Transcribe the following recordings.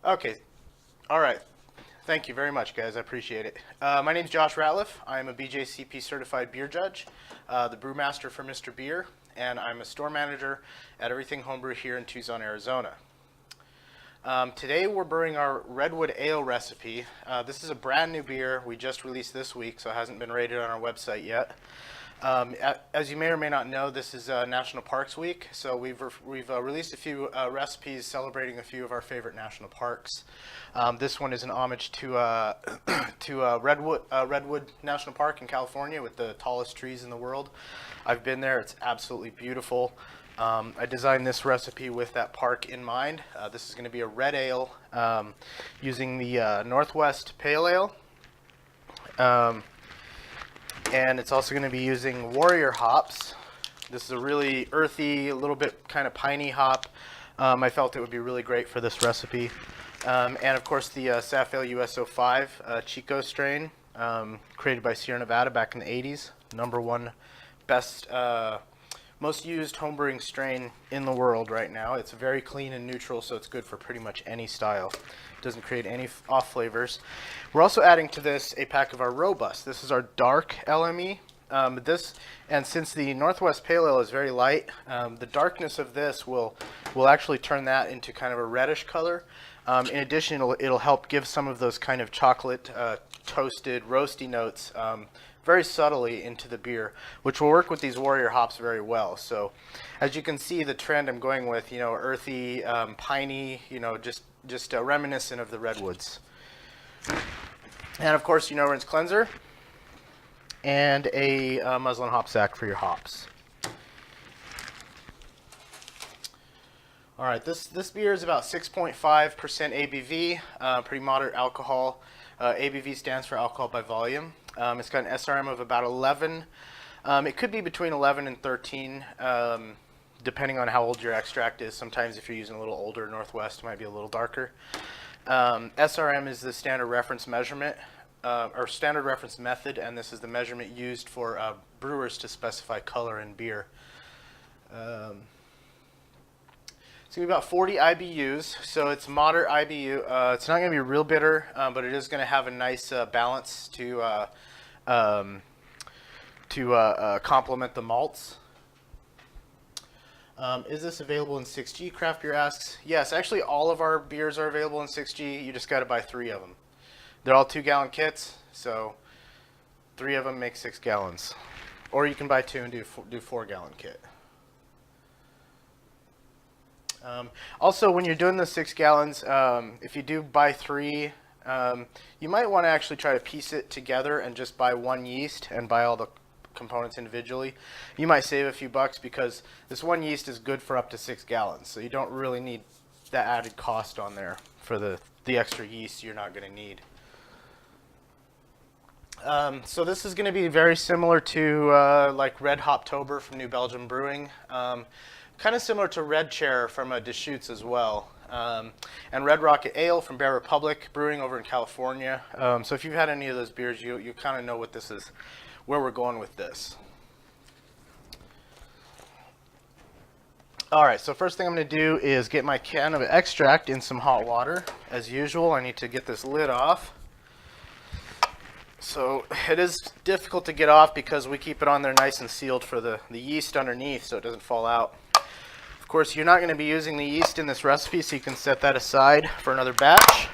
Okay, all right. Thank you very much, guys. I appreciate it. My name's Josh Ratliff. I'm a Bjcp certified beer judge, the brewmaster for Mr.Beer, and I'm a store manager at Everything Homebrew here in Tucson, Arizona. Today we're brewing our Redwood Ale recipe. This is a brand new beer we just released this week, so it hasn't been rated on our website yet. As you may or may not know, this is National Parks Week, so we've released a few recipes celebrating a few of our favorite national parks. This one is an homage to Redwood National Park in California with the tallest trees in the world. I've been there. It's absolutely beautiful. I designed this recipe with that park in mind. This is going to be a red ale using the Northwest Pale Ale. And it's also going to be using Warrior hops. This is a really earthy, a little bit kind of piney hop. I felt it would be really great for this recipe. And of course the Safale US05 Chico strain, created by Sierra Nevada back in the 80s. #1 best, most used homebrewing strain in the world right now. It's very clean and neutral, so it's good for pretty much any style. It doesn't create any off flavors. We're also adding to this a pack of our Robust. This is our dark LME. And since the Northwest Pale Ale is very light, the darkness of this will actually turn that into kind of a reddish color. In addition, it'll help give some of those kind of chocolate, toasted, roasty notes very subtly into the beer, which will work with these Warrior hops very well. So as you can see, the trend I'm going with, earthy, piney, just reminiscent of the redwoods. And of course, rinse cleanser and a muslin hop sack for your hops. All right, this beer is about 6.5% ABV, pretty moderate alcohol. ABV stands for alcohol by volume. It's got an SRM of about 11. It could be between 11 and 13, depending on how old your extract is. Sometimes if you're using a little older Northwest, it might be a little darker. SRM is the standard reference measurement, or standard reference method, and this is the measurement used for brewers to specify color in beer. It's going to be about 40 IBUs, so it's moderate IBU. It's not going to be real bitter, but it is going to have a nice balance to complement the malts. Is this available in 6G? Craft Beer asks. Yes, actually all of our beers are available in 6G. You just got to buy 3 of them. They're all 2-gallon kits, so 3 of them make 6 gallons. Or you can buy 2 and do 4-gallon kit. Also, when you're doing the 6 gallons, if you do buy 3, you might want to actually try to piece it together and just buy 1 yeast and buy all the components individually. You might save a few bucks because this 1 yeast is good for up to 6 gallons, so you don't really need that added cost on there for the extra yeast you're not going to need. So this is going to be very similar to like Red Hoptober from New Belgium Brewing. Kind of similar to Red Chair from Deschutes as well. And Red Rocket Ale from Bear Republic Brewing over in California. So if you've had any of those beers, you kind of know what this is, where we're going with this. All right, so first thing I'm going to do is get my can of extract in some hot water. As usual, I need to get this lid off. So it is difficult to get off because we keep it on there nice and sealed for the yeast underneath so it doesn't fall out. Of course, you're not going to be using the yeast in this recipe, so you can set that aside for another batch.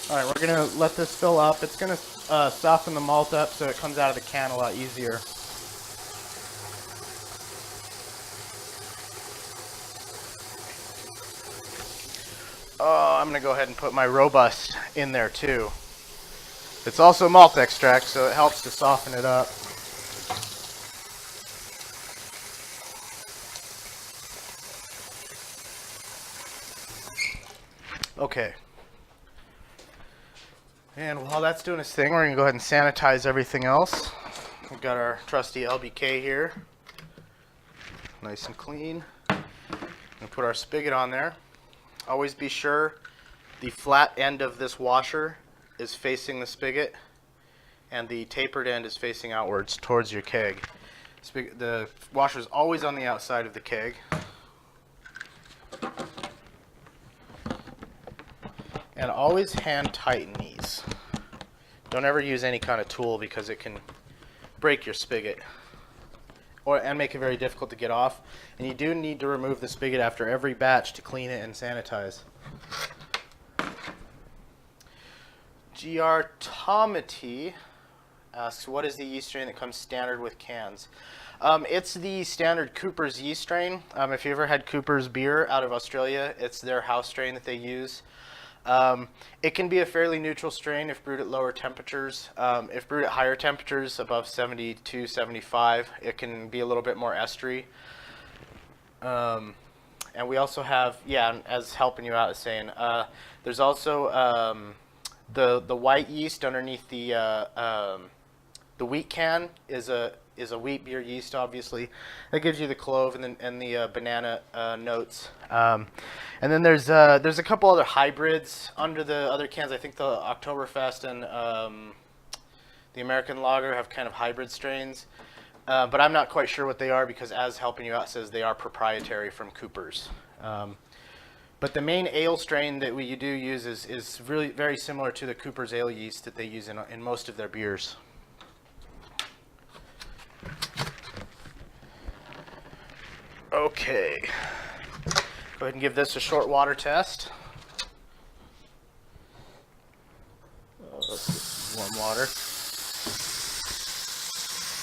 All right, we're going to let this fill up. It's going to soften the malt up so it comes out of the can a lot easier. I'm going to go ahead and put my Robust in there too. It's also malt extract, so it helps to soften it up. Okay. And while that's doing its thing, we're going to go ahead and sanitize everything else. We've got our trusty LBK here. nice and clean. And put our spigot on there. Always be sure the flat end of this washer is facing the spigot and the tapered end is facing outwards towards your keg. The washer is always on the outside of the keg. And always hand tighten these. Don't ever use any kind of tool because it can break your spigot and make it very difficult to get off. And you do need to remove the spigot after every batch to clean it and sanitize. GR Tomity asks, what is the yeast strain that comes standard with cans? It's the standard Cooper's yeast strain. If you ever had Cooper's beer out of Australia, it's their house strain that they use. It can be a fairly neutral strain if brewed at lower temperatures. If brewed at higher temperatures, above 72, 75, it can be a little bit more estery. And we also have, yeah, as helping you out is saying, there's also the white yeast underneath the wheat can is a wheat beer yeast, obviously. That gives you the clove and the banana notes. And then there's a couple other hybrids under the other cans. I think the Oktoberfest and the American Lager have kind of hybrid strains. But I'm not quite sure what they are because as helping you out says they are proprietary from Cooper's. But the main ale strain that you do use is really very similar to the Cooper's ale yeast that they use in most of their beers. Okay, go ahead and give this a short water test. Warm water.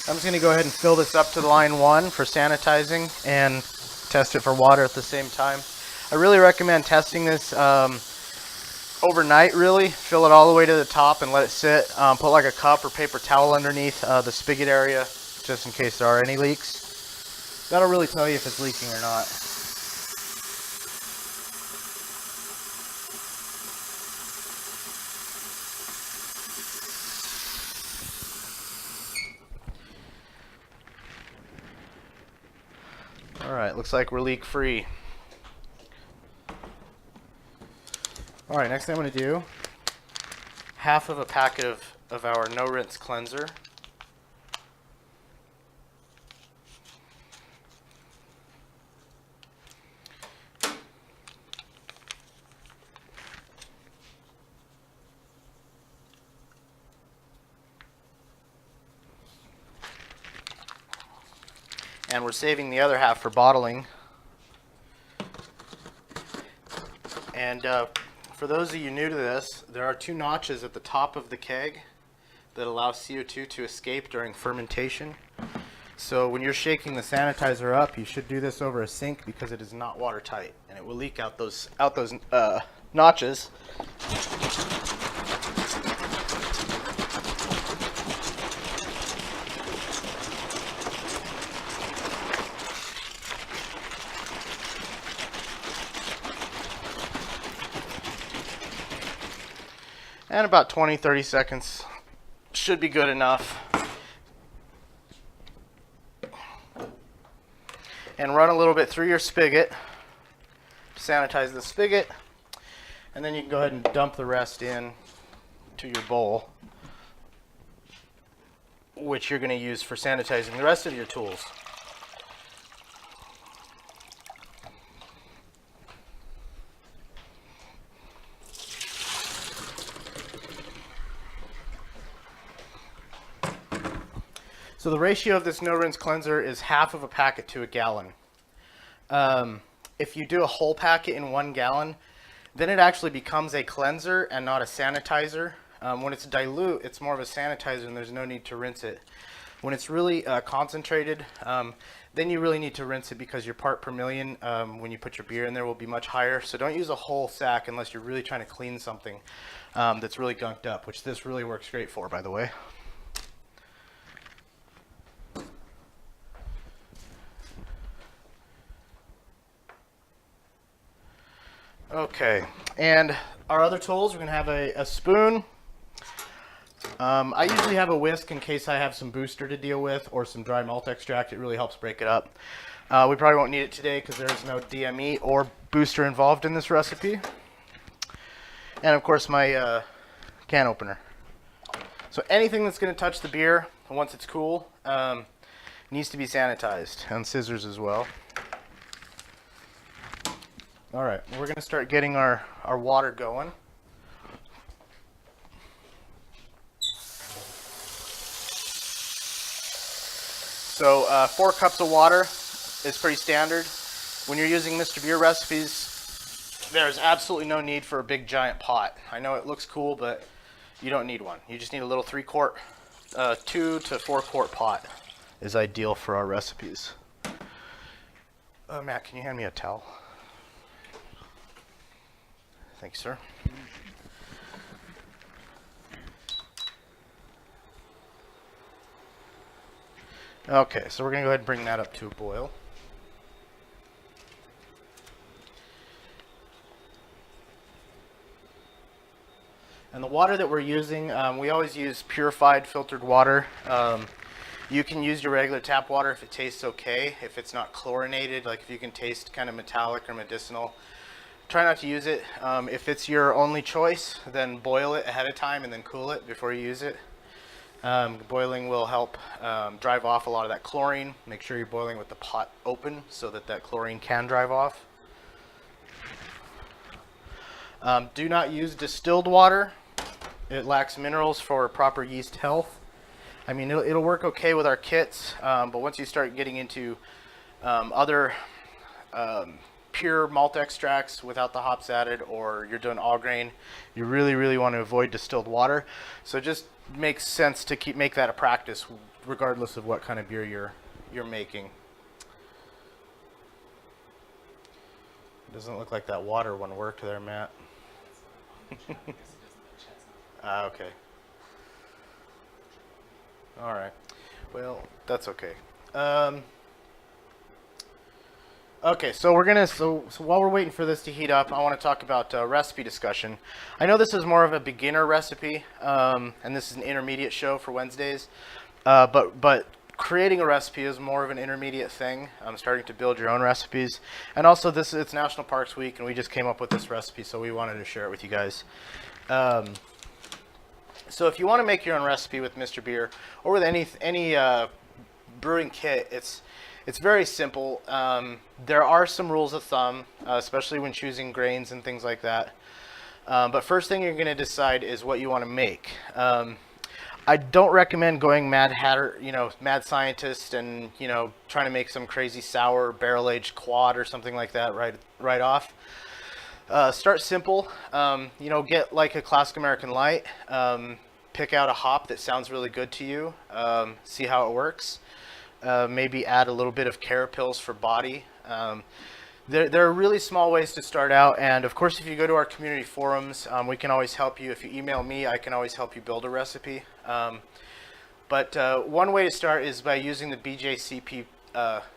I'm just going to go ahead and fill this up to line 1 for sanitizing and test it for water at the same time. I really recommend testing this overnight, really. Fill it all the way to the top and let it sit. Put like a cup or paper towel underneath the spigot area just in case there are any leaks. That'll really tell you if it's leaking or not. All right, looks like we're leak free. All right, next thing I'm going to do, half of a packet of our no rinse cleanser. And we're saving the other half for bottling. And for those of you new to this, there are 2 notches at the top of the keg that allow CO2 to escape during fermentation. So when you're shaking the sanitizer up, you should do this over a sink because it is not watertight and it will leak out those notches. And about 20-30 seconds should be good enough. And run a little bit through your spigot to sanitize the spigot. And then you can go ahead and dump the rest in to your bowl, which you're going to use for sanitizing the rest of your tools. So the ratio of this no rinse cleanser is half of a packet to a gallon. If you do a whole packet in 1 gallon, then it actually becomes a cleanser and not a sanitizer. When it's dilute, it's more of a sanitizer and there's no need to rinse it. When it's really concentrated, then you really need to rinse it because your part per million when you put your beer in there will be much higher. So don't use a whole sack unless you're really trying to clean something that's really gunked up, which this really works great for, by the way. Okay, and our other tools, we're going to have a spoon. I usually have a whisk in case I have some booster to deal with or some dry malt extract. It really helps break it up. We probably won't need it today because there is no DME or booster involved in this recipe. And of course my can opener. So anything that's going to touch the beer once it's cool needs to be sanitized, and scissors as well. All right, we're going to start getting our water going. So 4 cups of water is pretty standard. When you're using Mr. Beer recipes, there's absolutely no need for a big giant pot. I know it looks cool, but you don't need one. You just need a little 3-quart, 2 to 4-quart pot is ideal for our recipes. Matt, can you hand me a towel? Thanks, sir. Okay, so we're going to go ahead and bring that up to a boil. And the water that we're using, we always use purified filtered water. You can use your regular tap water if it tastes okay, if it's not chlorinated, like if you can taste kind of metallic or medicinal. Try not to use it. If it's your only choice, then boil it ahead of time and then cool it before you use it. Boiling will help drive off a lot of that chlorine. Make sure you're boiling with the pot open so that that chlorine can drive off. Do not use distilled water. It lacks minerals for proper yeast health. I mean, it'll work okay with our kits, but once you start getting into other pure malt extracts without the hops added, or you're doing all grain, you really want to avoid distilled water. So just makes sense to make that a practice regardless of what kind of beer you're making. It doesn't look like that water one worked there, Matt. Okay. All right. Well, that's okay. Okay, so we're gonna so while we're waiting for this to heat up, I want to talk about recipe discussion. I know this is more of a beginner recipe, and this is an intermediate show for Wednesdays, but creating a recipe is more of an intermediate thing. Starting to build your own recipes, and also it's National Parks Week, and we just came up with this recipe, so we wanted to share it with you guys. So if you want to make your own recipe with Mr. Beer or with any brewing kit, it's very simple. There are some rules of thumb, especially when choosing grains and things like that. But first thing you're going to decide is what you want to make. I don't recommend going mad hatter, mad scientist, and trying to make some crazy sour barrel-aged quad or something like that right off. Start simple. Get like a classic American light. Pick out a hop that sounds really good to you. See how it works. Maybe add a little bit of carapils for body. There are really small ways to start out, and of course if you go to our community forums, we can always help you. If you email me, I can always help you build a recipe. But one way to start is by using the Bjcp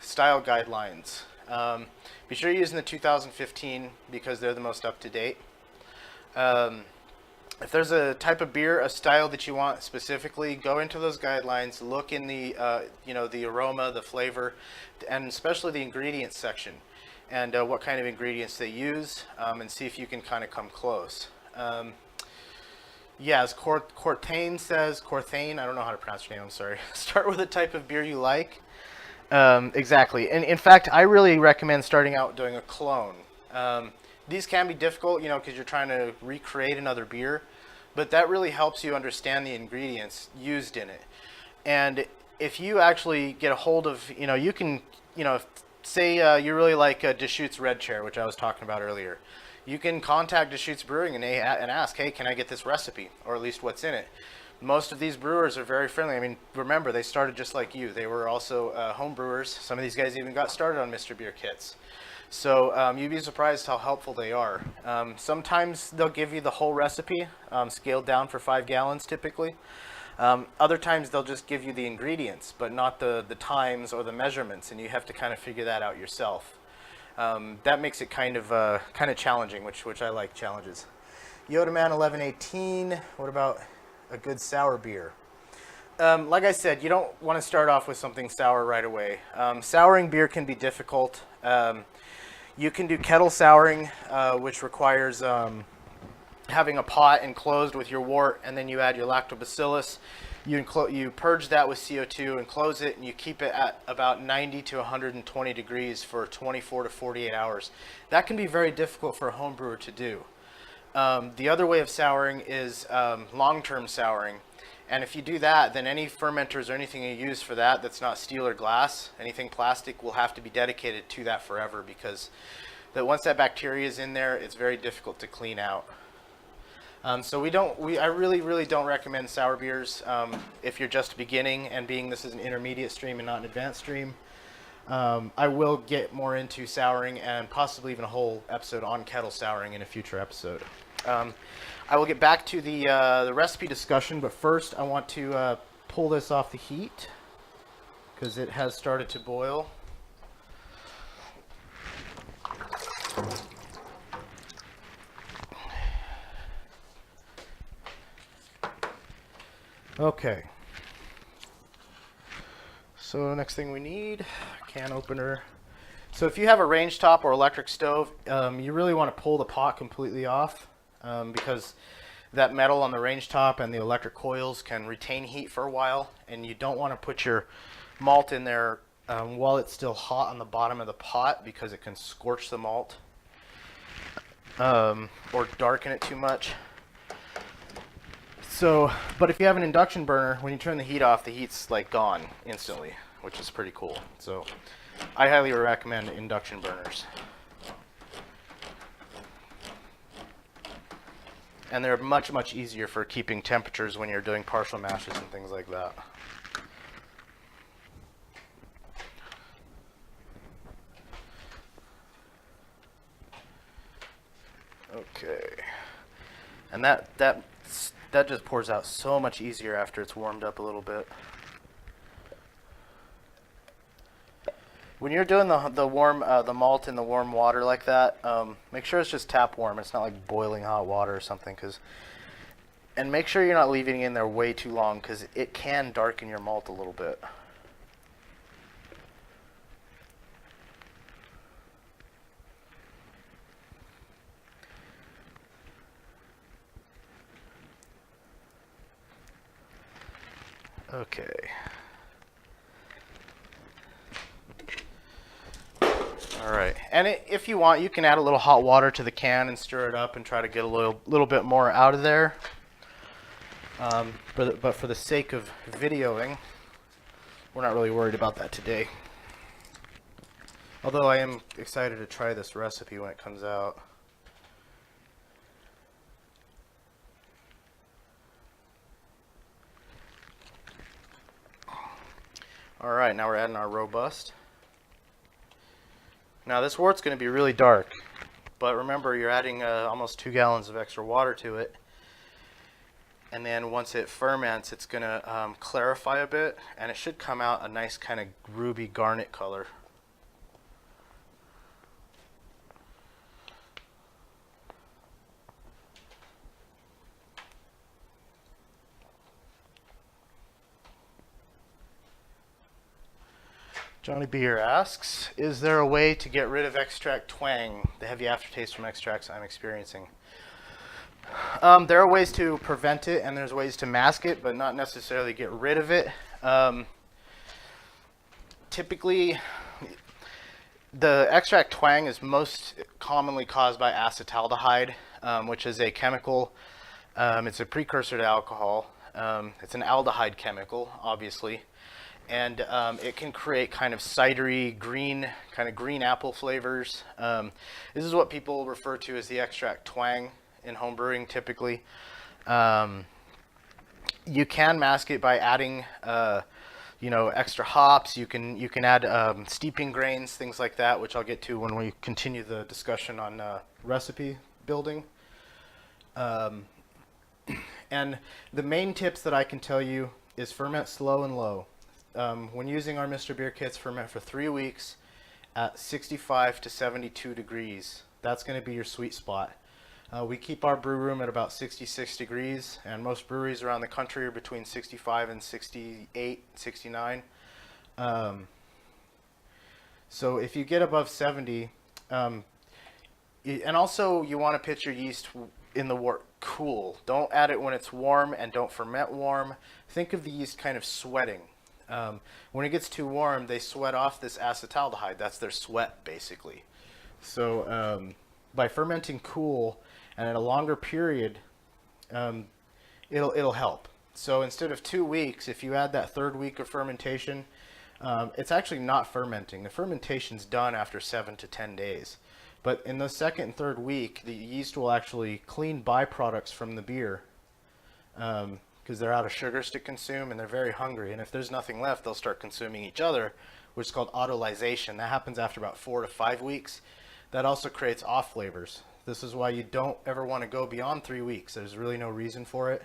style guidelines. Be sure you're using the 2015 because they're the most up-to-date. If there's a type of beer, a style that you want specifically, go into those guidelines, look in the the aroma, the flavor, and especially the ingredients section, and what kind of ingredients they use, and see if you can kind of come close. Yeah, as Courtaine says, Courtaine, I don't know how to pronounce your name, I'm sorry. Start with a type of beer you like. Exactly, and in fact, I really recommend starting out doing a clone. These can be difficult, because you're trying to recreate another beer, but that really helps you understand the ingredients used in it. And if you actually get a hold of, you can, say you really like Deschutes Red Chair, which I was talking about earlier. You can contact Deschutes Brewing and ask, hey, can I get this recipe, or at least what's in it? Most of these brewers are very friendly. I mean, remember, they started just like you. They were also home brewers. Some of these guys even got started on Mr. Beer kits. So you'd be surprised how helpful they are. Sometimes they'll give you the whole recipe, scaled down for 5 gallons typically. Other times they'll just give you the ingredients, but not the times or the measurements, and you have to kind of figure that out yourself. That makes it kind of challenging, which I like challenges. Yoda Man 1118, what about a good sour beer? Like I said, you don't want to start off with something sour right away. Souring beer can be difficult. You can do kettle souring, which requires having a pot enclosed with your wort, and then you add your lactobacillus. You purge that with CO2, enclose it, and you keep it at about 90 to 120 degrees for 24 to 48 hours. That can be very difficult for a home brewer to do. The other way of souring is long-term souring. And if you do that, then any fermenters or anything you use for that that's not steel or glass, anything plastic, will have to be dedicated to that forever, because once that bacteria is in there, it's very difficult to clean out. So I really don't recommend sour beers if you're just beginning, and being this is an intermediate stream and not an advanced stream. I will get more into souring and possibly even a whole episode on kettle souring in a future episode. I will get back to the recipe discussion, but first I want to pull this off the heat because it has started to boil. Okay. So next thing we need, can opener. So if you have a range top or electric stove, you really want to pull the pot completely off because that metal on the range top and the electric coils can retain heat for a while, and you don't want to put your malt in there while it's still hot on the bottom of the pot, because it can scorch the malt or darken it too much. So, but if you have an induction burner, when you turn the heat off, the heat's like gone instantly, which is pretty cool. So I highly recommend induction burners. And they're much easier for keeping temperatures when you're doing partial mashes and things like that. Okay. And that just pours out so much easier after it's warmed up a little bit. When you're doing the malt in the warm water like that, make sure it's just tap warm. It's not like boiling hot water or something, and make sure you're not leaving it in there way too long, because it can darken your malt a little bit. Okay. All right, and if you want, you can add a little hot water to the can and stir it up and try to get a little bit more out of there. But for the sake of videoing, we're not really worried about that today. Although I am excited to try this recipe when it comes out. All right, now we're adding our robust. Now this wort's going to be really dark, but remember, you're adding almost 2 gallons of extra water to it. And then once it ferments, it's going to clarify a bit, and it should come out a nice kind of ruby garnet color. Johnny Beer asks, is there a way to get rid of extract twang, the heavy aftertaste from extracts I'm experiencing? There are ways to prevent it, and there's ways to mask it, but not necessarily get rid of it. Typically, the extract twang is most commonly caused by acetaldehyde, which is a chemical. It's a precursor to alcohol. It's an aldehyde chemical, obviously. And it can create kind of cidery, green apple flavors. This is what people refer to as the extract twang in home brewing typically. You can mask it by adding extra hops. You can add steeping grains, things like that, which I'll get to when we continue the discussion on recipe building. And the main tips that I can tell you is ferment slow and low. When using our Mr.Beer kits, ferment for 3 weeks at 65 to 72 degrees. That's going to be your sweet spot. We keep our brew room at about 66 degrees, and most breweries around the country are between 65 and 68, 69. So if you get above 70, and also you want to pitch your yeast in the cool. Don't add it when it's warm, and don't ferment warm. Think of the yeast kind of sweating. When it gets too warm, they sweat off this acetaldehyde. That's their sweat, basically. So by fermenting cool and at a longer period, it'll help. So instead of 2 weeks, if you add that third week of fermentation, it's actually not fermenting. The fermentation's done after 7 to 10 days. But in the second and third week, the yeast will actually clean byproducts from the beer because they're out of sugars to consume and they're very hungry. And if there's nothing left, they'll start consuming each other, which is called autolyzation. That happens after about 4 to 5 weeks. That also creates off flavors. This is why you don't ever want to go beyond 3 weeks. There's really no reason for it.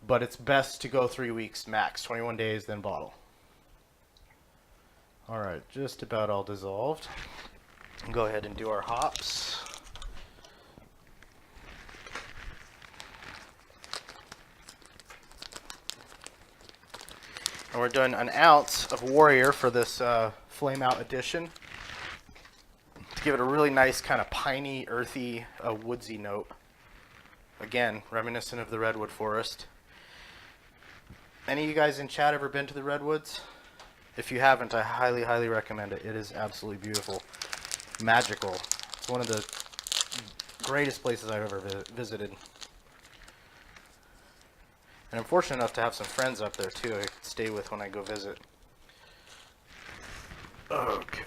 But it's best to go 3 weeks max, 21 days, then bottle. All right, just about all dissolved. Go ahead and do our hops. And we're doing an ounce of Warrior for this Flame Out edition to give it a really nice kind of piney, earthy, woodsy note. Again, reminiscent of the redwood forest. Any of you guys in chat ever been to the redwoods? If you haven't, I highly, highly recommend it. It is absolutely beautiful, magical. It's one of the greatest places I've ever visited. And I'm fortunate enough to have some friends up there too I can stay with when I go visit. Okay,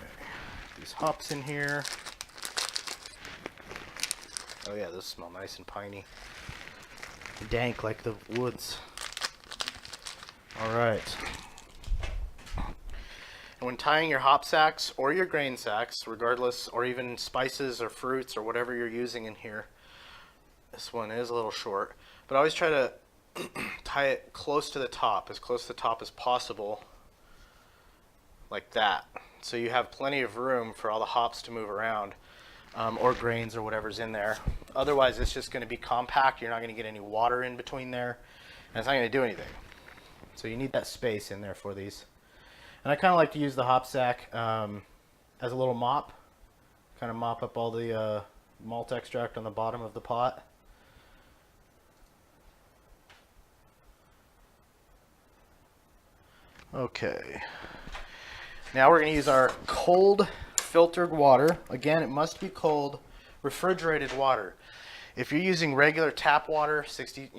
these hops in here. Oh yeah, those smell nice and piney. Dank like the woods. Alright. And when tying your hop sacks or your grain sacks, regardless, or even spices or fruits or whatever you're using in here, this one is a little short, but always try to tie it close to the top, as close to the top as possible, like that. So you have plenty of room for all the hops to move around, or grains or whatever's in there. Otherwise, it's just going to be compact. You're not going to get any water in between there, and it's not going to do anything. So you need that space in there for these. And I kind of like to use the hop sack as a little mop, kind of mop up all the malt extract on the bottom of the pot. Okay, now we're going to use our cold filtered water. Again, it must be cold, refrigerated water. If you're using regular tap water, 50,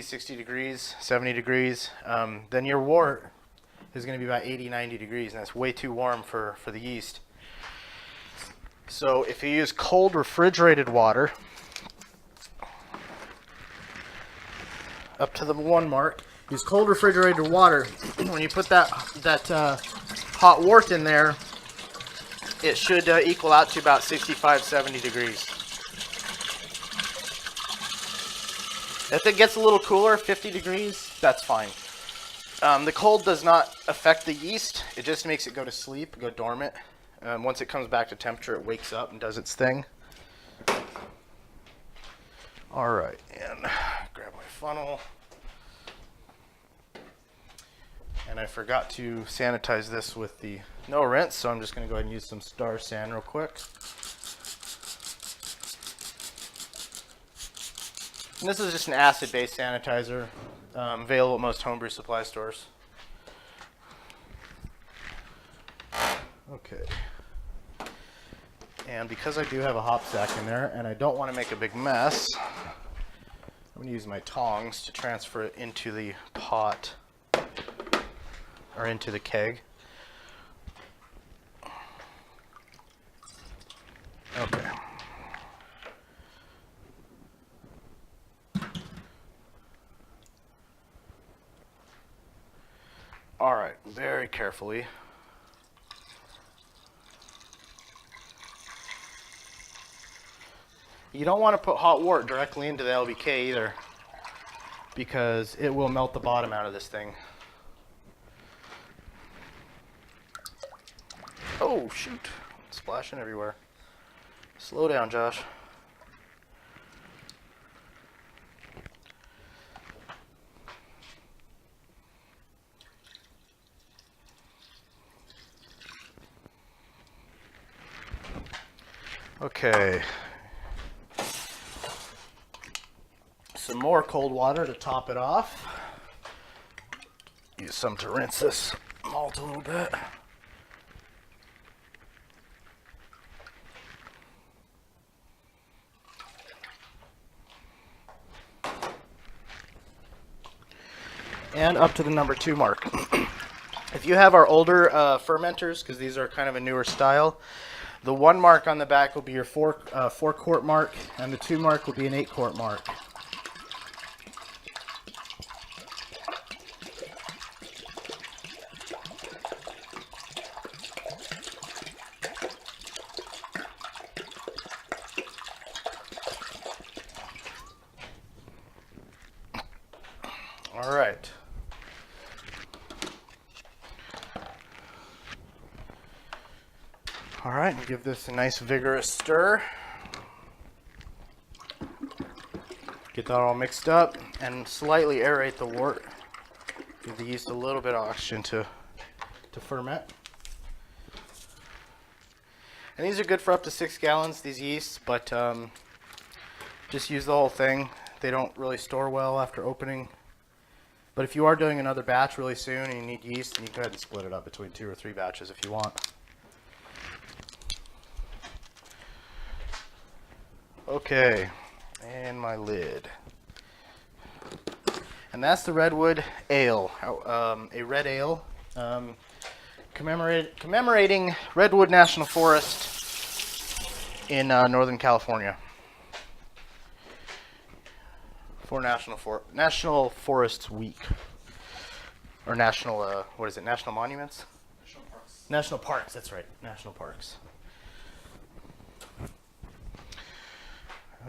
60 degrees, 70 degrees, then your wort is going to be about 80, 90 degrees, and that's way too warm for the yeast. So if you use cold refrigerated water, up to the 1 mark, use cold refrigerated water. When you put that hot wort in there, it should equal out to about 65, 70 degrees. If it gets a little cooler, 50 degrees, that's fine. The cold does not affect the yeast. It just makes it go to sleep, go dormant. Once it comes back to temperature, it wakes up and does its thing. All right, and grab my funnel. And I forgot to sanitize this with the no rinse, so I'm just going to go ahead and use some Star San real quick. And this is just an acid-based sanitizer, available at most homebrew supply stores. Okay. And because I do have a hop sack in there, and I don't want to make a big mess, I'm going to use my tongs to transfer it into the pot, or into the keg. Okay. All right, very carefully. You don't want to put hot wort directly into the LBK either, because it will melt the bottom out of this thing. Oh, shoot. It's splashing everywhere. Slow down, Josh. Okay. Some more cold water to top it off. Use some to rinse this malt a little bit. And up to the number 2 mark. If you have our older fermenters, because these are kind of a newer style, the 1 mark on the back will be your 4 quart mark, and the 2 mark will be an 8 quart mark. All right. All right, give this a nice vigorous stir. Get that all mixed up and slightly aerate the wort. Give the yeast a little bit of oxygen to ferment. And these are good for up to 6 gallons, these yeasts, but just use the whole thing. They don't really store well after opening. But if you are doing another batch really soon and you need yeast, then you can go ahead and split it up between 2 or 3 batches if you want. Okay, and my lid. And that's the Redwood Ale, a red ale commemorating Redwood National Forest in Northern California. For National Forests Week, or National what is it? National Monuments? National Parks. National Parks. That's right. National Parks.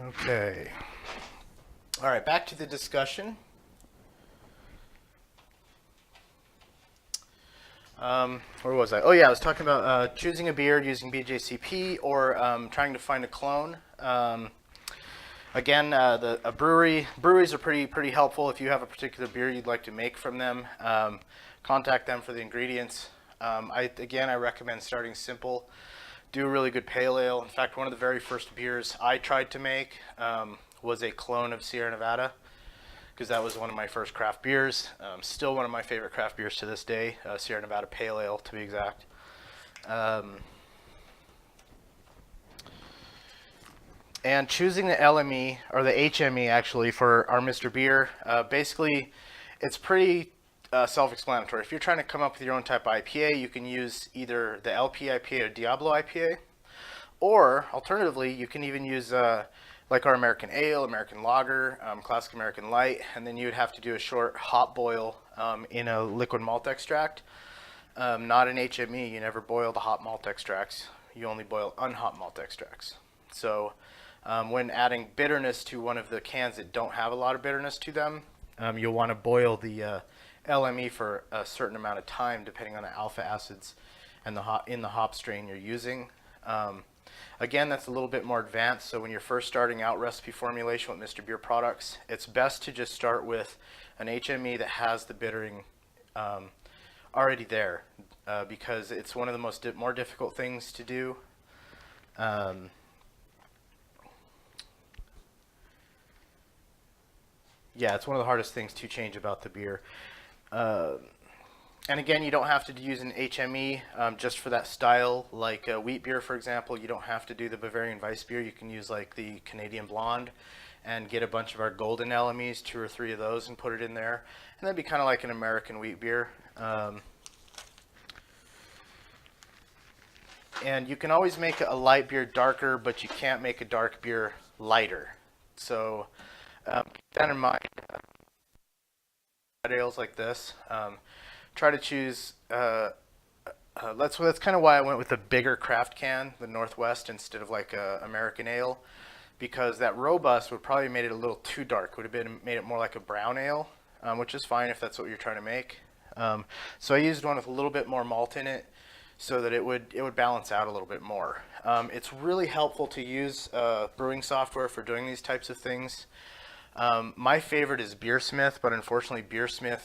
Okay. All right. Back to the discussion. Where was I? Oh yeah, I was talking about choosing a beer using Bjcp or trying to find a clone. Again, breweries are pretty helpful. If you have a particular beer you'd like to make from them, contact them for the ingredients. I recommend starting simple. Do a really good pale ale. In fact, one of the very first beers I tried to make was a clone of Sierra Nevada, because that was one of my first craft beers. Still one of my favorite craft beers to this day, Sierra Nevada Pale Ale to be exact. And choosing the LME, or the HME actually, for our Mr.Beer, basically it's pretty self-explanatory. If you're trying to come up with your own type of IPA, you can use either the LP IPA or Diablo IPA, or alternatively, you can even use like our American Ale, American Lager, Classic American Light, and then you would have to do a short hop boil in a liquid malt extract. Not an HME, you never boil the hop malt extracts. You only boil unhop malt extracts. So when adding bitterness to one of the cans that don't have a lot of bitterness to them, you'll want to boil the LME for a certain amount of time, depending on the alpha acids and in the hop strain you're using. Again, that's a little bit more advanced, so when you're first starting out recipe formulation with Mr.Beer products, it's best to just start with an HME that has the bittering already there, because it's one of the more difficult things to do. Yeah, it's one of the hardest things to change about the beer. And again, you don't have to use an HME just for that style. Like wheat beer, for example, you don't have to do the Bavarian Weiss beer. You can use like the Canadian Blonde and get a bunch of our golden LMEs, 2 or 3 of those, and put it in there. And that'd be kind of like an American wheat beer. And you can always make a light beer darker, but you can't make a dark beer lighter. So keep that in mind. Ales like this. Try to choose, that's kind of why I went with a bigger craft can, the Northwest, instead of like a American Ale, because that robust would probably have made it a little too dark. Would have made it more like a brown ale, which is fine if that's what you're trying to make. So I used one with a little bit more malt in it so that it would balance out a little bit more. It's really helpful to use brewing software for doing these types of things. My favorite is Bjcp, but unfortunately Bjcp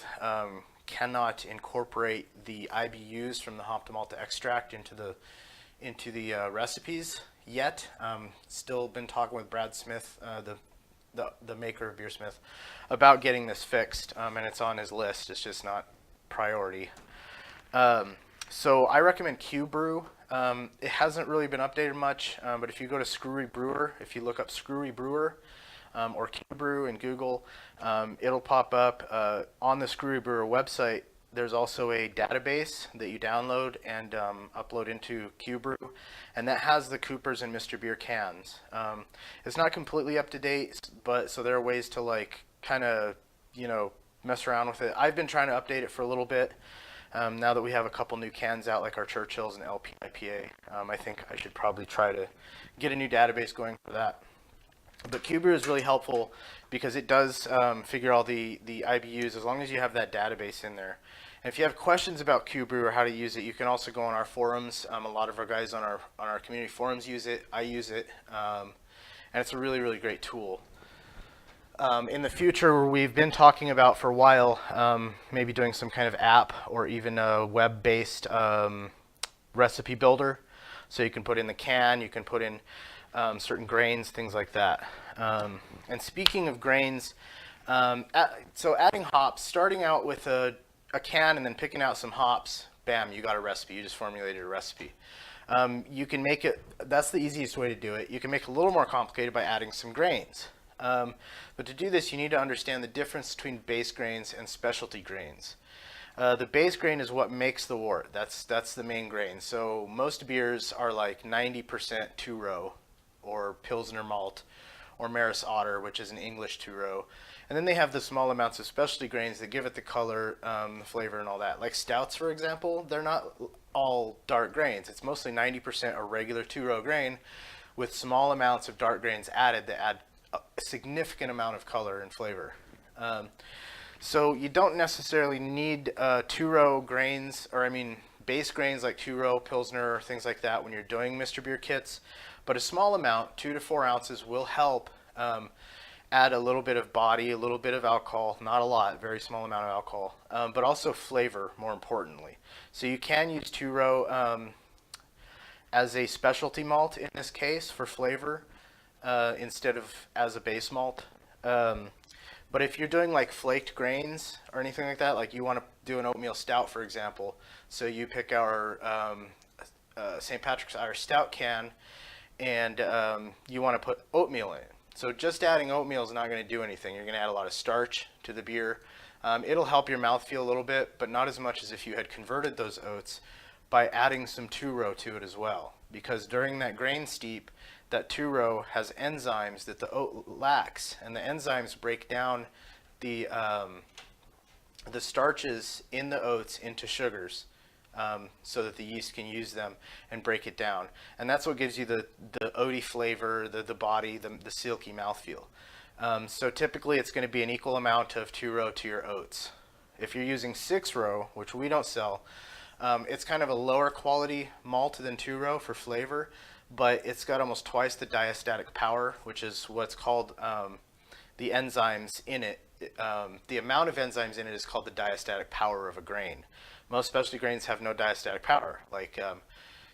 cannot incorporate the IBUs from the hop to malt to extract into the recipes yet. Still been talking with Brad Smith, the maker of Bjcp, about getting this fixed, and it's on his list. It's just not priority. So I recommend QBrew. It hasn't really been updated much, but if you go to Screwy Brewer, if you look up Screwy Brewer or QBrew in Google, it'll pop up. On the Screwy Brewer website, there's also a database that you download and upload into QBrew, and that has the Coopers and Mr.Beer cans. It's not completely up to date, but so there are ways to like kind of, you know, mess around with it. I've been trying to update it for a little bit. Now that we have a couple new cans out, like our Churchills and LP IPA, I think I should probably try to get a new database going for that. But QBrew is really helpful because it does figure all the IBUs as long as you have that database in there. And if you have questions about QBrew or how to use it, you can also go on our forums. A lot of our guys on our community forums use it. I use it, and it's a really, really great tool. In the future, we've been talking about for a while maybe doing some kind of app or even a web-based recipe builder. So you can put in the can, you can put in certain grains, things like that. And speaking of grains, so adding hops, starting out with a can and then picking out some hops, bam, you got a recipe. You just formulated a recipe. You can make it, that's the easiest way to do it. You can make it a little more complicated by adding some grains. But to do this, you need to understand the difference between base grains and specialty grains. The base grain is what makes the wort. That's the main grain. So most beers are like 90% two-row, or Pilsner malt, or Maris Otter, which is an English two-row. And then they have the small amounts of specialty grains that give it the color, the flavor, and all that. Like stouts, for example, they're not all dark grains. It's mostly 90% a regular two-row grain with small amounts of dark grains added that add a significant amount of color and flavor. So you don't necessarily need two-row grains, or I mean base grains like two-row, Pilsner, or things like that when you're doing Mr.Beer kits. But a small amount, 2 to 4 ounces, will help add a little bit of body, a little bit of alcohol, not a lot, very small amount of alcohol, but also flavor, more importantly. So you can use two-row as a specialty malt in this case for flavor instead of as a base malt. But if you're doing like flaked grains or anything like that, like you want to do an oatmeal stout, for example, so you pick our St. Patrick's Irish Stout can, and you want to put oatmeal in it. So just adding oatmeal is not going to do anything. You're going to add a lot of starch to the beer. It'll help your mouthfeel a little bit, but not as much as if you had converted those oats by adding some two-row to it as well. Because during that grain steep, that two-row has enzymes that the oat lacks, and the enzymes break down the starches in the oats into sugars, so that the yeast can use them and break it down. And that's what gives you the oaty flavor, the body, the silky mouthfeel. So typically it's going to be an equal amount of two-row to your oats. If you're using six-row, which we don't sell, it's kind of a lower quality malt than two-row for flavor, but it's got almost twice the diastatic power, which is what's called the enzymes in it. The amount of enzymes in it is called the diastatic power of a grain. Most specialty grains have no diastatic power. Like,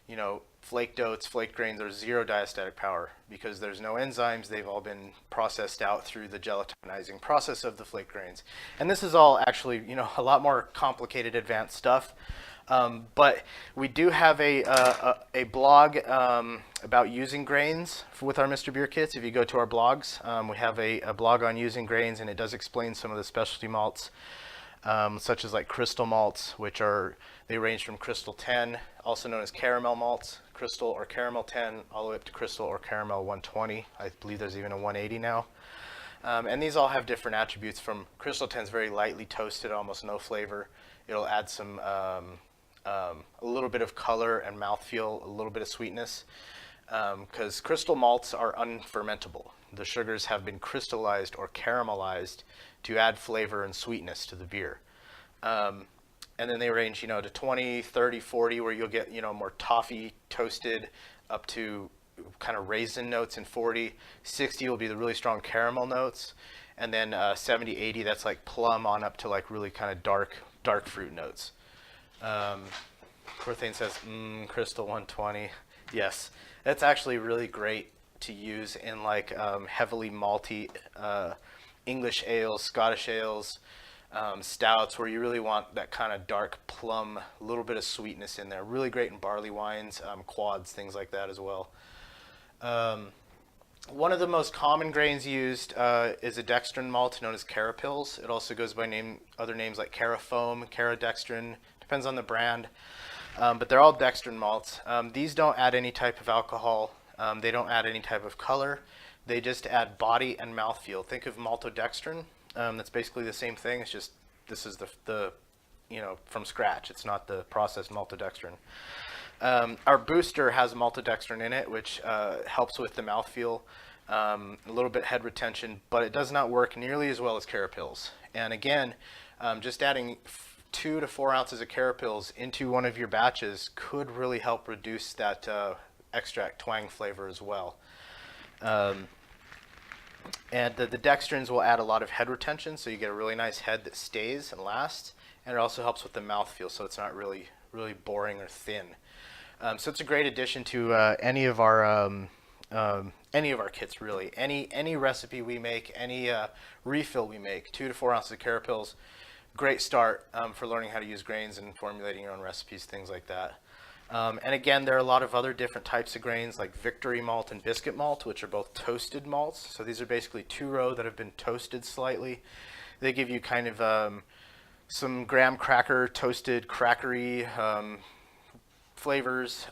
you know, flaked oats, flaked grains are zero diastatic power because there's no enzymes. They've all been processed out through the gelatinizing process of the flaked grains. And this is all actually, you know, a lot more complicated, advanced stuff. But we do have a blog about using grains with our Mr.Beer kits. If you go to our blogs, we have a blog on using grains, and it does explain some of the specialty malts, such as like crystal malts, which they range from crystal 10, also known as caramel malts, crystal or caramel 10, all the way up to crystal or caramel 120. I believe there's even a 180 now. And these all have different attributes. From crystal 10 is very lightly toasted, almost no flavor. It'll add some a little bit of color and mouthfeel, a little bit of sweetness, because crystal malts are unfermentable. The sugars have been crystallized or caramelized to add flavor and sweetness to the beer. and then they range, you know, to 20, 30, 40, where you'll get, you know, more toffee toasted up to kind of raisin notes in 40. 60 will be the really strong caramel notes. And then 70, 80, that's like plum on up to like really kind of dark fruit notes. Corthane says, Crystal 120. Yes, that's actually really great to use in like heavily malty English ales, Scottish ales, stouts, where you really want that kind of dark plum, a little bit of sweetness in there. Really great in barley wines, quads, things like that as well. One of the most common grains used is a dextrin malt known as carapils. It also goes by other names like carafoam, caradextrin, depends on the brand. But they're all dextrin malts. These don't add any type of alcohol. They don't add any type of color. They just add body and mouthfeel. Think of maltodextrin. That's basically the same thing. It's just this is the you know, from scratch. It's not the processed maltodextrin. Our booster has maltodextrin in it, which helps with the mouthfeel, a little bit head retention, but it does not work nearly as well as carapils. And again, just adding 2 to 4 ounces of carapils into one of your batches could really help reduce that extract twang flavor as well. And the dextrins will add a lot of head retention, so you get a really nice head that stays and lasts, and it also helps with the mouthfeel, so it's not really boring or thin. So it's a great addition to any of our kits, really. Any recipe we make, any refill we make, 2 to 4 ounces of carapils, great start for learning how to use grains and formulating your own recipes, things like that. And again, there are a lot of other different types of grains like Victory malt and Biscuit malt, which are both toasted malts. So these are basically 2-row that have been toasted slightly. They give you kind of some graham cracker, toasted crackery flavors.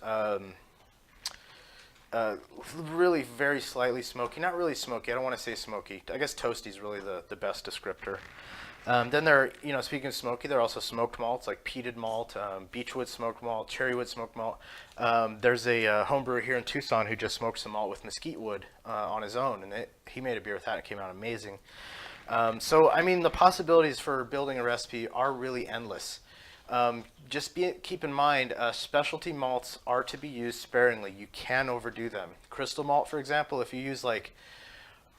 Really very slightly smoky. Not really smoky. I don't want to say smoky. I guess toasty is really the best descriptor. Then there are, you know, speaking of smoky, there are also smoked malts like peated malt, beechwood smoked malt, cherrywood smoked malt. There's a home brewer here in Tucson who just smoked some malt with mesquite wood on his own, and he made a beer with that. It came out amazing. So, I mean, the possibilities for building a recipe are really endless. Just keep in mind, specialty malts are to be used sparingly. You can overdo them. Crystal malt, for example, if you use like,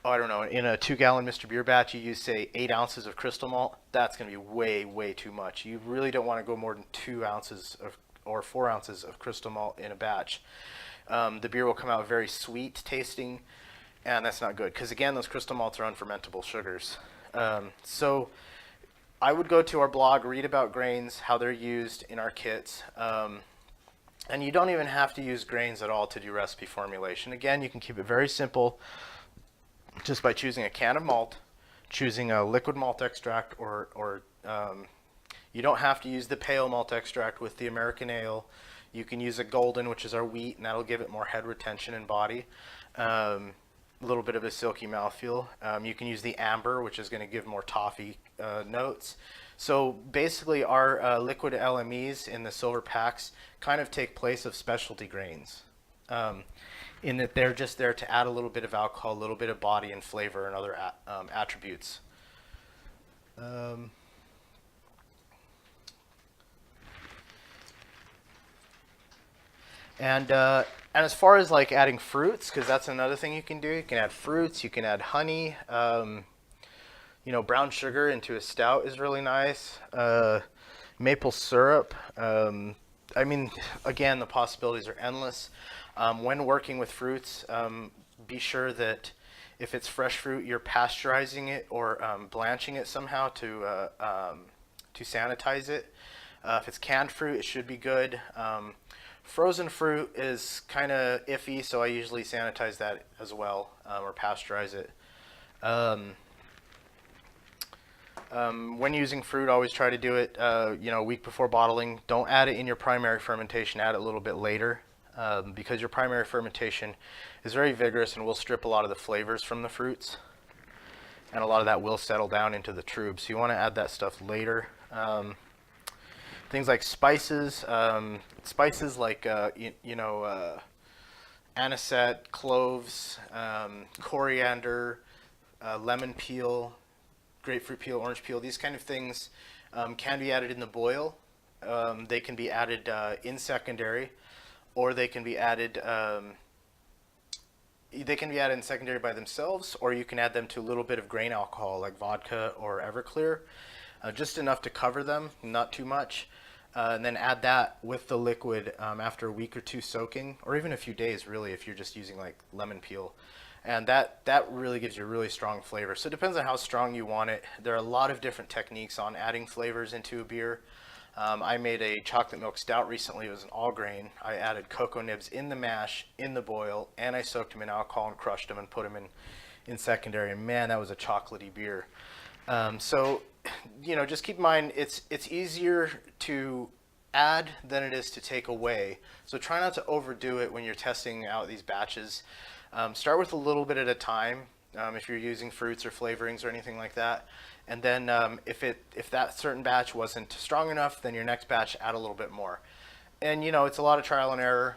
I don't know, in a 2-gallon Mr.Beer batch, you use, say, 8 ounces of crystal malt, that's going to be way too much. You really don't want to go more than 2 ounces or 4 ounces of crystal malt in a batch. The beer will come out very sweet tasting, and that's not good, because again, those crystal malts are unfermentable sugars. So I would go to our blog, read about grains, how they're used in our kits. And you don't even have to use grains at all to do recipe formulation. Again, you can keep it very simple just by choosing a can of malt, choosing a liquid malt extract, or you don't have to use the pale malt extract with the American ale. You can use a golden, which is our wheat, and that'll give it more head retention and body. A little bit of a silky mouthfeel. You can use the amber, which is going to give more toffee notes. So basically our liquid LMEs in the silver packs kind of take place of specialty grains, in that they're just there to add a little bit of alcohol, a little bit of body and flavor and other attributes. And as far as like adding fruits, because that's another thing you can do. You can add fruits, you can add honey. You know, brown sugar into a stout is really nice. Maple syrup. I mean, again, the possibilities are endless. When working with fruits, be sure that if it's fresh fruit, you're pasteurizing it or blanching it somehow to sanitize it. If it's canned fruit, it should be good. Frozen fruit is kind of iffy, so I usually sanitize that as well, or pasteurize it. When using fruit, always try to do it you know, a week before bottling. Don't add it in your primary fermentation, add it a little bit later, because your primary fermentation is very vigorous and will strip a lot of the flavors from the fruits, and a lot of that will settle down into the trub, so you want to add that stuff later. Things like spices, spices like you know, anisette, cloves, coriander, lemon peel, grapefruit peel, orange peel, these kind of things can be added in the boil. They can be added in secondary, or they can be added in secondary by themselves, or you can add them to a little bit of grain alcohol like vodka or Everclear, just enough to cover them, not too much. And then add that with the liquid after a week or two soaking, or even a few days, really, if you're just using like lemon peel. And that really gives you a really strong flavor. So it depends on how strong you want it. There are a lot of different techniques on adding flavors into a beer. I made a chocolate milk stout recently. It was an all grain. I added cocoa nibs in the mash, in the boil, and I soaked them in alcohol and crushed them and put them in secondary. And man, that was a chocolatey beer. So, you know, just keep in mind it's easier to add than it is to take away. So try not to overdo it when you're testing out these batches. Start with a little bit at a time if you're using fruits or flavorings or anything like that. And then if that certain batch wasn't strong enough, then your next batch add a little bit more. And you know, it's a lot of trial and error.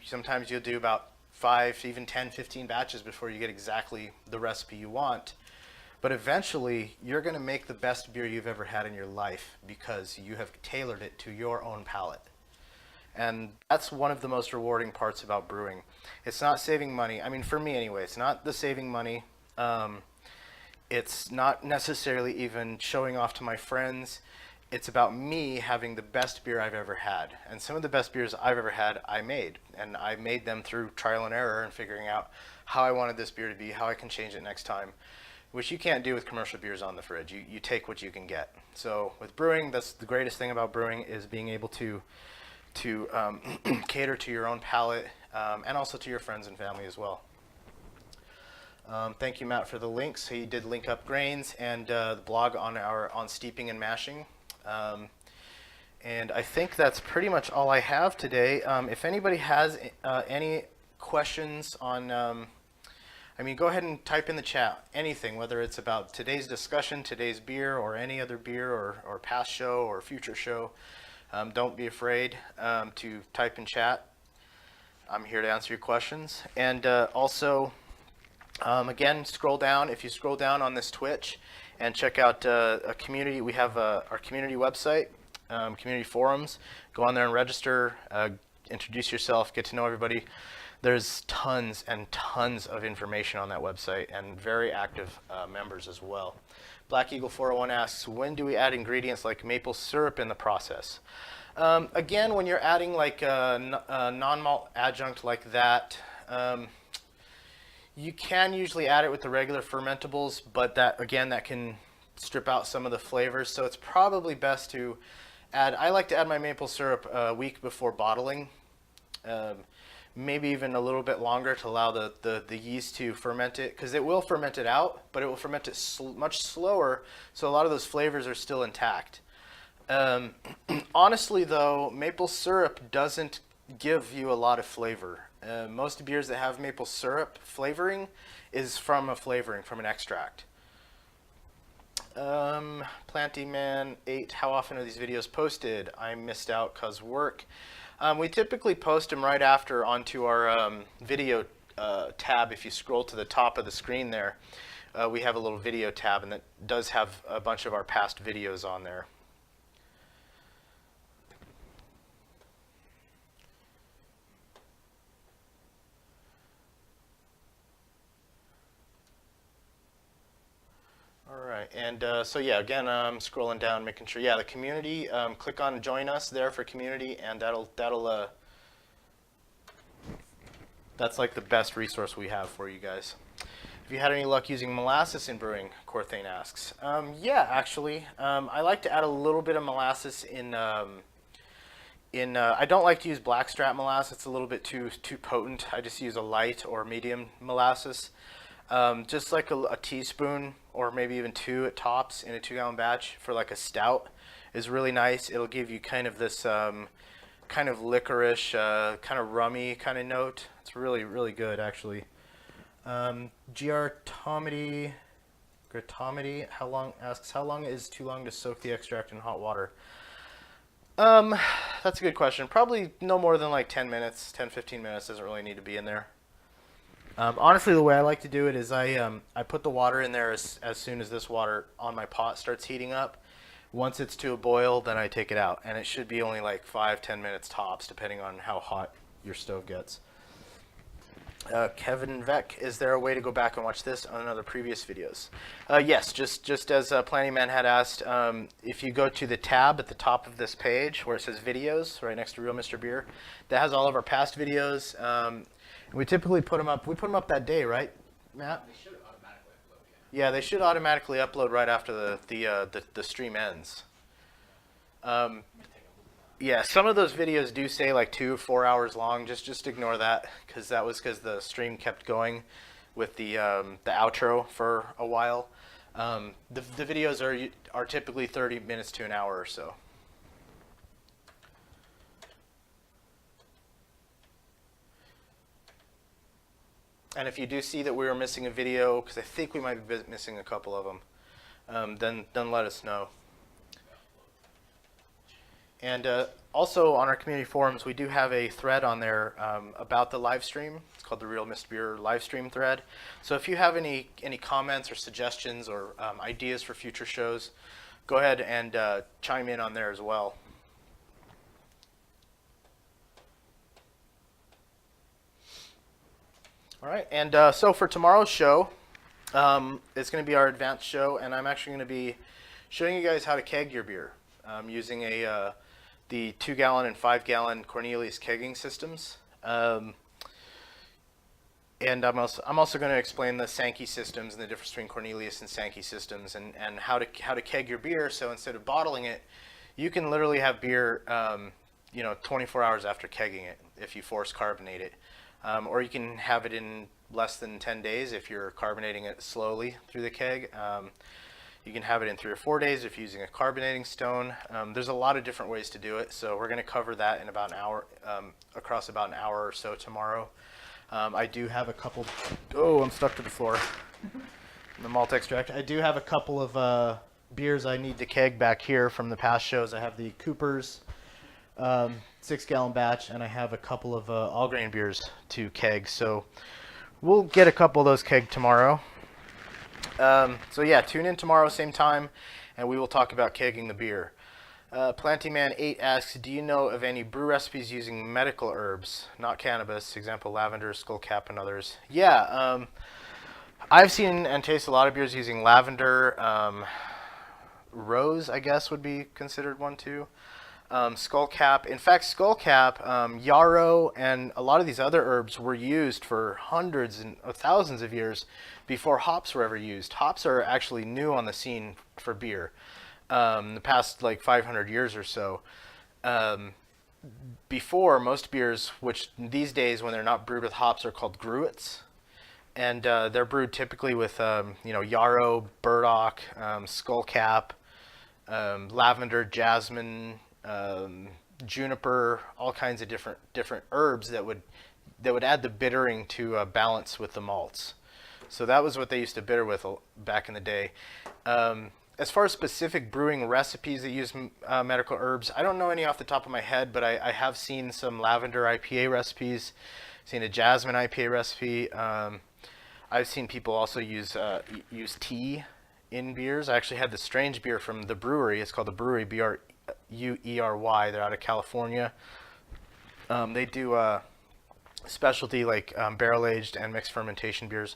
Sometimes you'll do about 5, even 10, 15 batches before you get exactly the recipe you want. But eventually, you're going to make the best beer you've ever had in your life because you have tailored it to your own palate. And that's one of the most rewarding parts about brewing. It's not saving money. I mean, for me anyway, it's not the saving money. It's not necessarily even showing off to my friends. It's about me having the best beer I've ever had. And some of the best beers I've ever had, I made. And I made them through trial and error and figuring out how I wanted this beer to be, how I can change it next time, which you can't do with commercial beers on the fridge. You take what you can get. So with brewing, that's the greatest thing about brewing, is being able to cater to your own palate and also to your friends and family as well. Thank you, Matt, for the links. He did link up grains and the blog on steeping and mashing. And I think that's pretty much all I have today. If anybody has any questions on, I mean, go ahead and type in the chat anything, whether it's about today's discussion, today's beer, or any other beer, or past show or future show. Don't be afraid to type in chat. I'm here to answer your questions. And also, again, scroll down. If you scroll down on this Twitch and check out a community, we have our community website, community forums. Go on there and register, introduce yourself, get to know everybody. There's tons and tons of information on that website and very active members as well. Black Eagle 401 asks, when do we add ingredients like maple syrup in the process? Again, when you're adding like a non-malt adjunct like that, you can usually add it with the regular fermentables, but that can strip out some of the flavors. So it's probably best to add, I like to add my maple syrup a week before bottling. Maybe even a little bit longer to allow the yeast to ferment it, because it will ferment it out, but it will ferment it much slower, so a lot of those flavors are still intact. Honestly though, maple syrup doesn't give you a lot of flavor. Most beers that have maple syrup flavoring is from an extract. Planty Man 8, how often are these videos posted? I missed out cause work. We typically post them right after onto our video tab. If you scroll to the top of the screen there, we have a little video tab, and that does have a bunch of our past videos on there. All right, and so yeah, again, I'm scrolling down, making sure, yeah, the community, click on join us there for community, and that's like the best resource we have for you guys. Have you had any luck using molasses in brewing? Corthane asks. Yeah, actually, I like to add a little bit of molasses in I don't like to use blackstrap molasses. It's a little bit too potent. I just use a light or medium molasses. Just like a teaspoon or maybe even 2 at tops in a 2-gallon batch for like a stout is really nice. It'll give you kind of this kind of licorice, kind of rummy kind of note. It's really, really good actually. Giartomedy asks, how long is too long to soak the extract in hot water? That's a good question. Probably no more than like 10 minutes, 10-15 minutes. Doesn't really need to be in there. Honestly, the way I like to do it is I put the water in there as soon as this water on my pot starts heating up. Once it's to a boil, then I take it out, and it should be only like 5-10 minutes tops, depending on how hot your stove gets. Kevin Vec, is there a way to go back and watch this on other previous videos? Yes, just as Planning Man had asked, if you go to the tab at the top of this page where it says videos, right next to Real Mr. Beer, that has all of our past videos. We typically put them up. We put them up that day, right, Matt? They should automatically upload. Yeah. Yeah, they should automatically upload right after the stream ends. Yeah, some of those videos do say like 2 or 4 hours long. Just ignore that, because that was because the stream kept going with the outro for a while. The videos are typically 30 minutes to an hour or so. And if you do see that we were missing a video, because I think we might be missing a couple of them, then let us know. And also on our community forums, we do have a thread on there about the live stream. It's called the Real Mr. Beer live stream thread. So if you have any comments or suggestions or ideas for future shows, go ahead and chime in on there as well. All right, and so for tomorrow's show, it's going to be our advanced show, and I'm actually going to be showing you guys how to keg your beer using the 2-gallon and 5-gallon Cornelius kegging systems. And I'm also going to explain the Sankey systems and the difference between Cornelius and Sankey systems, and how to keg your beer. So instead of bottling it, you can literally have beer 24 hours after kegging it if you force carbonate it. Or you can have it in less than 10 days if you're carbonating it slowly through the keg. You can have it in 3 or 4 days if you're using a carbonating stone. There's a lot of different ways to do it, so we're going to cover that in about an hour, across about an hour or so tomorrow. I do have a couple. Oh, I'm stuck to the floor. The malt extract. I do have a couple of beers I need to keg back here from the past shows. I have the Cooper's 6-gallon batch, and I have a couple of all grain beers to keg. So we'll get a couple of those kegged tomorrow. So yeah, tune in tomorrow, same time, and we will talk about kegging the beer. Plantyman8 asks, do you know of any brew recipes using medical herbs, not cannabis, example lavender, skullcap, and others? Yeah, I've seen and tasted a lot of beers using lavender. Rose, I guess, would be considered one too. Skullcap. In fact, skullcap, yarrow, and a lot of these other herbs were used for hundreds and thousands of years before hops were ever used. Hops are actually new on the scene for beer. The past like 500 years or so. Before, most beers, which these days when they're not brewed with hops are called gruits, and they're brewed typically with yarrow, burdock, skullcap, lavender, jasmine, juniper, all kinds of different herbs that would add the bittering to balance with the malts. So that was what they used to bitter with back in the day. As far as specific brewing recipes that use medical herbs, I don't know any off the top of my head, but I have seen some lavender IPA recipes, seen a jasmine IPA recipe. I've seen people also use tea in beers. I actually had the strange beer from the brewery. It's called the Brewery, BRUERY. They're out of California. They do specialty like barrel-aged and mixed fermentation beers.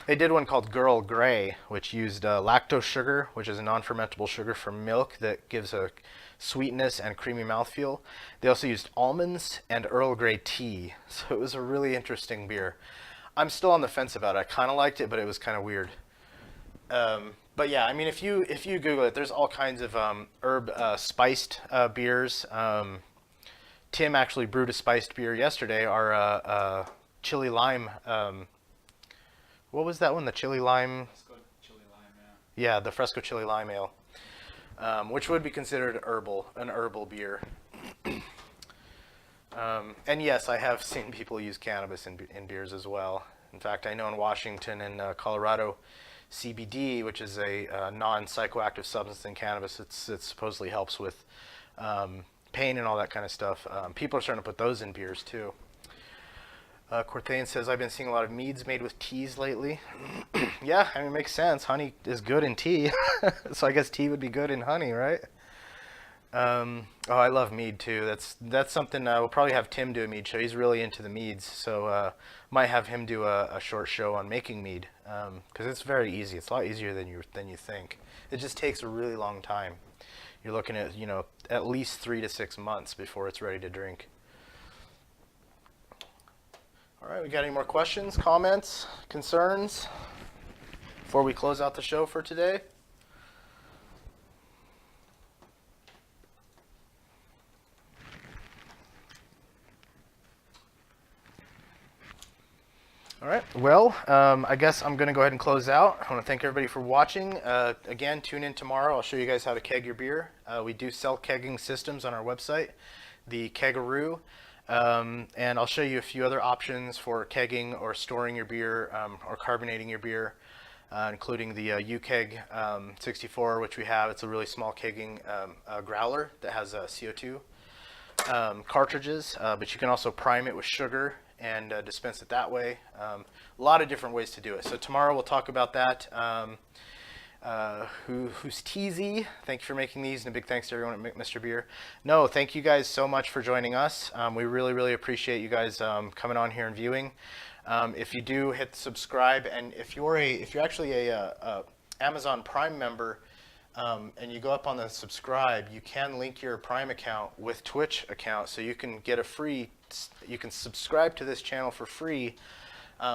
They did one called Girl Grey, which used lactose sugar, which is a non-fermentable sugar from milk that gives a sweetness and creamy mouthfeel. They also used almonds and Earl Grey tea, so it was a really interesting beer. I'm still on the fence about it. I kind of liked it, but it was kind of weird. But yeah, I mean, if you Google it, there's all kinds of herb spiced beers. Tim actually brewed a spiced beer yesterday. Our chili lime. What was that one? The chili lime. Fresco chili lime, yeah. Yeah, the Fresco chili lime ale, which would be considered an herbal beer. And yes, I have seen people use cannabis in beers as well. In fact, I know in Washington and Colorado, CBD, which is a non-psychoactive substance in cannabis, it supposedly helps with pain and all that kind of stuff. People are starting to put those in beers too. Corthane says, I've been seeing a lot of meads made with teas lately. Yeah, I mean, it makes sense. Honey is good in tea. So I guess tea would be good in honey, right? Oh, I love mead too. That's something we'll probably have Tim do a mead show. He's really into the meads, so might have him do a short show on making mead because it's very easy. It's a lot easier than you think. It just takes a really long time. You're looking at at least 3 to 6 months before it's ready to drink. All right, we got any more questions, comments, concerns before we close out the show for today? All right, well, I guess I'm going to go ahead and close out. I want to thank everybody for watching. Again, tune in tomorrow. I'll show you guys how to keg your beer. We do sell kegging systems on our website, the Kegaroo. And I'll show you a few other options for kegging or storing your beer or carbonating your beer, including the UKeg 64, which we have. It's a really small kegging growler that has CO2 cartridges, but you can also prime it with sugar and dispense it that way. A lot of different ways to do it. So tomorrow we'll talk about that. Who's TZ? Thank you for making these, and a big thanks to everyone at Mr.Beer. No, thank you guys so much for joining us. We really appreciate you guys coming on here and viewing. If you do, hit subscribe, and if you're actually a Amazon Prime member and you go up on the subscribe, you can link your Prime account with Twitch account, so you can get you can subscribe to this channel for free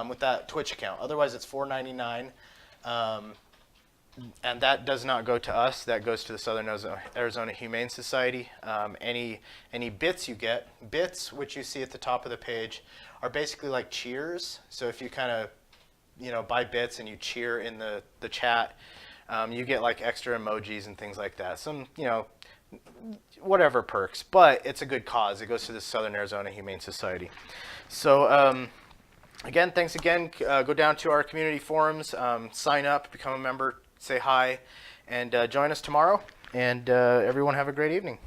with that Twitch account. Otherwise, it's $4.99. And that does not go to us. That goes to the Southern Arizona Humane Society. Any bits you get, bits which you see at the top of the page, are basically like cheers. So if you kind of buy bits and you cheer in the chat, you get like extra emojis and things like that. Some whatever perks, but it's a good cause. It goes to the Southern Arizona Humane Society. So again, thanks again. Go down to our community forums, sign up, become a member. Say hi, and join us tomorrow. And everyone have a great evening.